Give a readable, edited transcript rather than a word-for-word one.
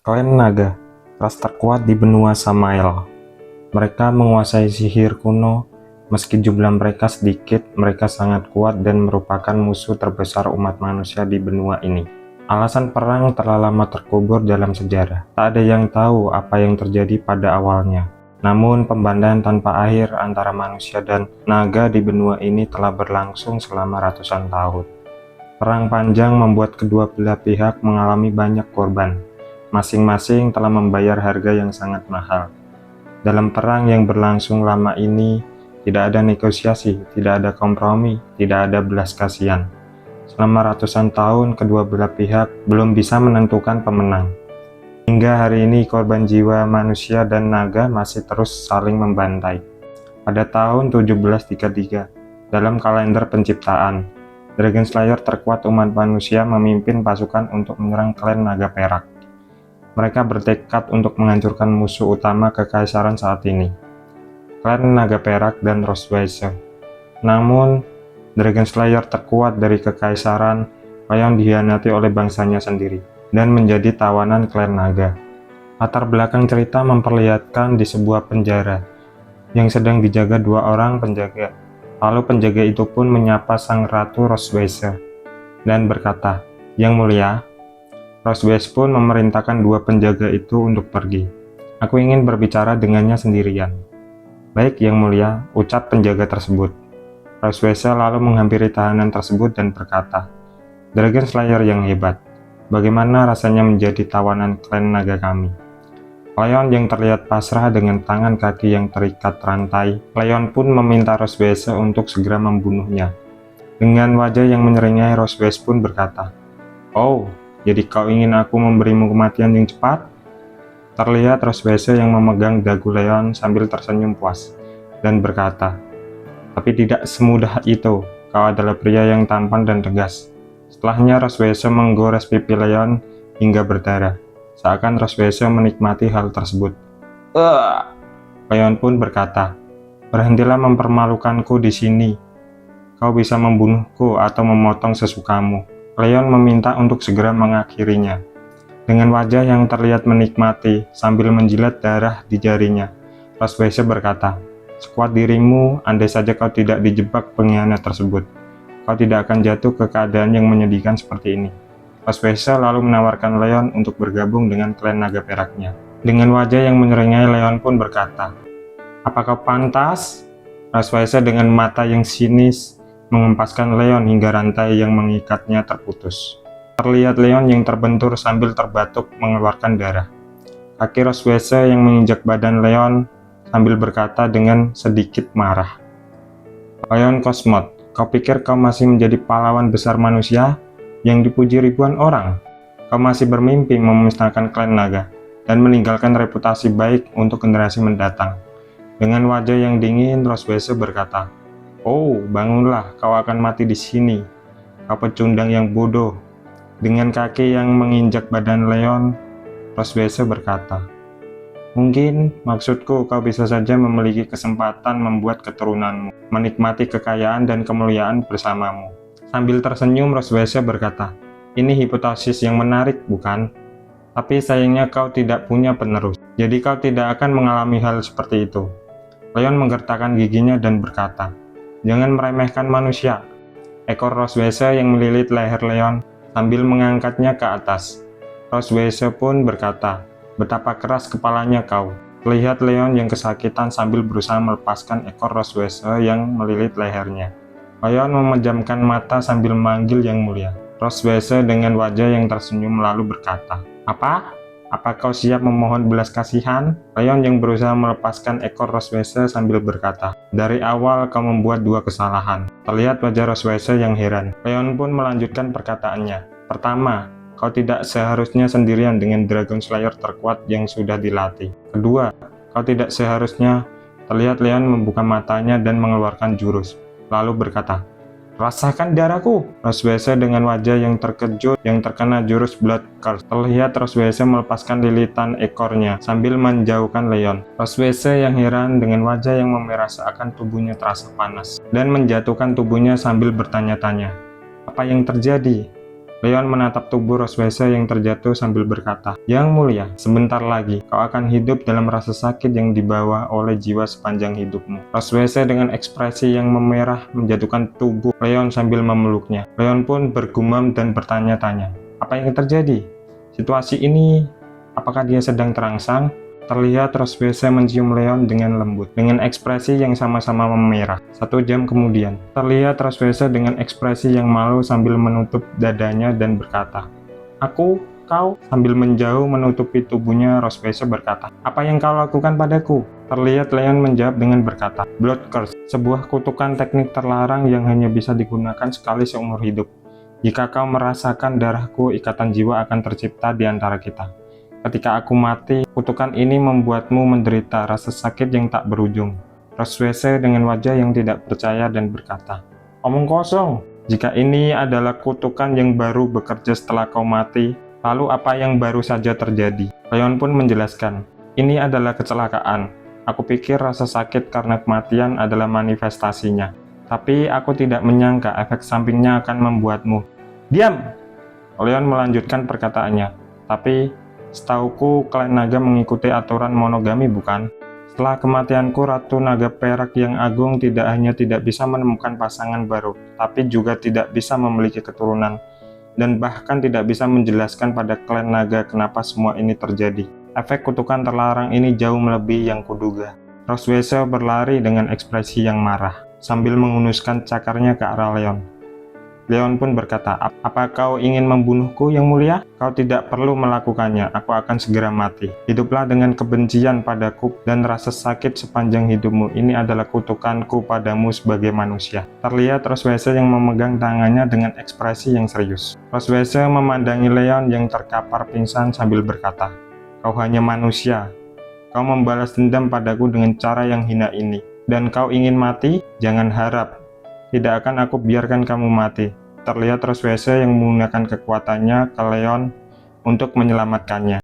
Klan Naga, ras terkuat di benua Samael. Mereka menguasai sihir kuno. Meski jumlah mereka sedikit, mereka sangat kuat dan merupakan musuh terbesar umat manusia di benua ini. Alasan perang telah lama terkubur dalam sejarah. Tak ada yang tahu apa yang terjadi pada awalnya. Namun, pembantaian tanpa akhir antara manusia dan naga di benua ini telah berlangsung selama ratusan tahun. Perang panjang membuat kedua belah pihak mengalami banyak korban. Masing-masing telah membayar harga yang sangat mahal. Dalam perang yang berlangsung lama ini, tidak ada negosiasi, tidak ada kompromi, tidak ada belas kasihan. Selama ratusan tahun, kedua belah pihak belum bisa menentukan pemenang. Hingga hari ini, korban jiwa manusia dan naga masih terus saling membantai. Pada tahun 1733, dalam kalender penciptaan, Dragon Slayer terkuat umat manusia memimpin pasukan untuk menyerang klan naga perak. Mereka bertekad untuk menghancurkan musuh utama kekaisaran saat ini, klan naga perak dan Rosweiser. Namun, Dragon Slayer terkuat dari kekaisaran yang dikhianati oleh bangsanya sendiri dan menjadi tawanan klan naga. Latar belakang cerita memperlihatkan di sebuah penjara yang sedang dijaga dua orang penjaga. Lalu penjaga itu pun menyapa sang ratu Rosweiser dan berkata, "Yang mulia." Rosweiser pun memerintahkan dua penjaga itu untuk pergi. "Aku ingin berbicara dengannya sendirian." "Baik, Yang Mulia," ucap penjaga tersebut. Rosweiser lalu menghampiri tahanan tersebut dan berkata, "Dragon Slayer yang hebat, bagaimana rasanya menjadi tawanan klan naga kami?" Leon yang terlihat pasrah dengan tangan kaki yang terikat rantai, Leon pun meminta Rosweiser untuk segera membunuhnya. Dengan wajah yang menyeringai, Rosweiser pun berkata, "Oh, jadi kau ingin aku memberimu kematian yang cepat?" Terlihat Rosweiser yang memegang dagu Leon sambil tersenyum puas dan berkata, "Tapi tidak semudah itu, kau adalah pria yang tampan dan tegas." Setelahnya Rosweiser menggores pipi Leon hingga berdarah, seakan Rosweiser menikmati hal tersebut. Leon pun berkata, "Berhentilah mempermalukanku di sini. Kau bisa membunuhku atau memotong sesukamu." Leon meminta untuk segera mengakhirinya. Dengan wajah yang terlihat menikmati sambil menjilat darah di jarinya, Rosweiser berkata, "Sekuat dirimu, andai saja kau tidak dijebak pengkhianat tersebut, kau tidak akan jatuh ke keadaan yang menyedihkan seperti ini." Rosweiser lalu menawarkan Leon untuk bergabung dengan klan naga peraknya. Dengan wajah yang menyeringai, Leon pun berkata, "Apa kau pantas?" Rosweiser dengan mata yang sinis mengempaskan Leon hingga rantai yang mengikatnya terputus. Terlihat Leon yang terbentur sambil terbatuk mengeluarkan darah. Kaki Rosweiser yang menginjak badan Leon sambil berkata dengan sedikit marah, "Leon Cosmos, kau pikir kau masih menjadi pahlawan besar manusia yang dipuji ribuan orang? Kau masih bermimpi memusnahkan klan naga dan meninggalkan reputasi baik untuk generasi mendatang." Dengan wajah yang dingin, Rosweiser berkata, "Oh, bangunlah, kau akan mati di sini, kau pecundang yang bodoh." Dengan kaki yang menginjak badan Leon, Rosweiser berkata, "Mungkin maksudku kau bisa saja memiliki kesempatan membuat keturunanmu, menikmati kekayaan dan kemuliaan bersamamu." Sambil tersenyum, Rosweiser berkata, "Ini hipotesis yang menarik, bukan? Tapi sayangnya kau tidak punya penerus, jadi kau tidak akan mengalami hal seperti itu." Leon menggertakkan giginya dan berkata, "Jangan meremehkan manusia." Ekor Rosweiser yang melilit leher Leon sambil mengangkatnya ke atas. Rosweiser pun berkata, "Betapa keras kepalanya kau." Terlihat Leon yang kesakitan sambil berusaha melepaskan ekor Rosweiser yang melilit lehernya. Leon memejamkan mata sambil memanggil Yang Mulia. Rosweiser dengan wajah yang tersenyum lalu berkata, "Apa? Apa kau siap memohon belas kasihan?" Leon yang berusaha melepaskan ekor Rosweiser sambil berkata, "Dari awal kau membuat dua kesalahan." Terlihat wajah Rosweiser yang heran. Leon pun melanjutkan perkataannya. "Pertama, kau tidak seharusnya sendirian dengan Dragon Slayer terkuat yang sudah dilatih. Kedua, kau tidak seharusnya..." Terlihat Leon membuka matanya dan mengeluarkan jurus, lalu berkata, "Rasakan darahku." Rosweiser dengan wajah yang terkejut yang terkena jurus Blood Curse. Terlihat Rosweiser melepaskan lilitan ekornya sambil menjauhkan Leon. Rosweiser yang heran dengan wajah yang memerah seakan tubuhnya terasa panas dan menjatuhkan tubuhnya sambil bertanya-tanya, "Apa yang terjadi?" Leon menatap tubuh Roswese yang terjatuh sambil berkata, "Yang mulia, sebentar lagi kau akan hidup dalam rasa sakit yang dibawa oleh jiwa sepanjang hidupmu." Roswese dengan ekspresi yang memerah menjatuhkan tubuh Leon sambil memeluknya. Leon pun bergumam dan bertanya-tanya, apa yang terjadi? Situasi ini, apakah dia sedang terangsang? Terlihat Roswese mencium Leon dengan lembut, dengan ekspresi yang sama-sama memerah. 1 jam kemudian, terlihat Roswese dengan ekspresi yang malu sambil menutup dadanya dan berkata, "Aku, kau," sambil menjauh menutupi tubuhnya. Roswese berkata, "Apa yang kau lakukan padaku?" Terlihat Leon menjawab dengan berkata, "Blood curse, sebuah kutukan teknik terlarang yang hanya bisa digunakan sekali seumur hidup. Jika kau merasakan darahku, ikatan jiwa akan tercipta di antara kita. Ketika aku mati, kutukan ini membuatmu menderita rasa sakit yang tak berujung." Roswese dengan wajah yang tidak percaya dan berkata, "Omong kosong. Jika ini adalah kutukan yang baru bekerja setelah kau mati, lalu apa yang baru saja terjadi?" Leon pun menjelaskan, "Ini adalah kecelakaan. Aku pikir rasa sakit karena kematian adalah manifestasinya. Tapi aku tidak menyangka efek sampingnya akan membuatmu." "Diam!" Leon melanjutkan perkataannya. "Tapi setauku klan naga mengikuti aturan monogami, bukan? Setelah kematianku, Ratu Naga Perak yang agung tidak hanya tidak bisa menemukan pasangan baru, tapi juga tidak bisa memiliki keturunan, dan bahkan tidak bisa menjelaskan pada klan naga kenapa semua ini terjadi. Efek kutukan terlarang ini jauh melebihi yang kuduga." Roswese berlari dengan ekspresi yang marah, sambil menghunuskan cakarnya ke arah Leon. Leon pun berkata, "Apa kau ingin membunuhku, Yang Mulia? Kau tidak perlu melakukannya, aku akan segera mati. Hiduplah dengan kebencian padaku dan rasa sakit sepanjang hidupmu. Ini adalah kutukanku padamu sebagai manusia." Terlihat Roswese yang memegang tangannya dengan ekspresi yang serius. Roswese memandangi Leon yang terkapar pingsan sambil berkata, "Kau hanya manusia. Kau membalas dendam padaku dengan cara yang hina ini. Dan kau ingin mati? Jangan harap. Tidak akan aku biarkan kamu mati." Terlihat Roswese yang menggunakan kekuatannya ke Leon untuk menyelamatkannya.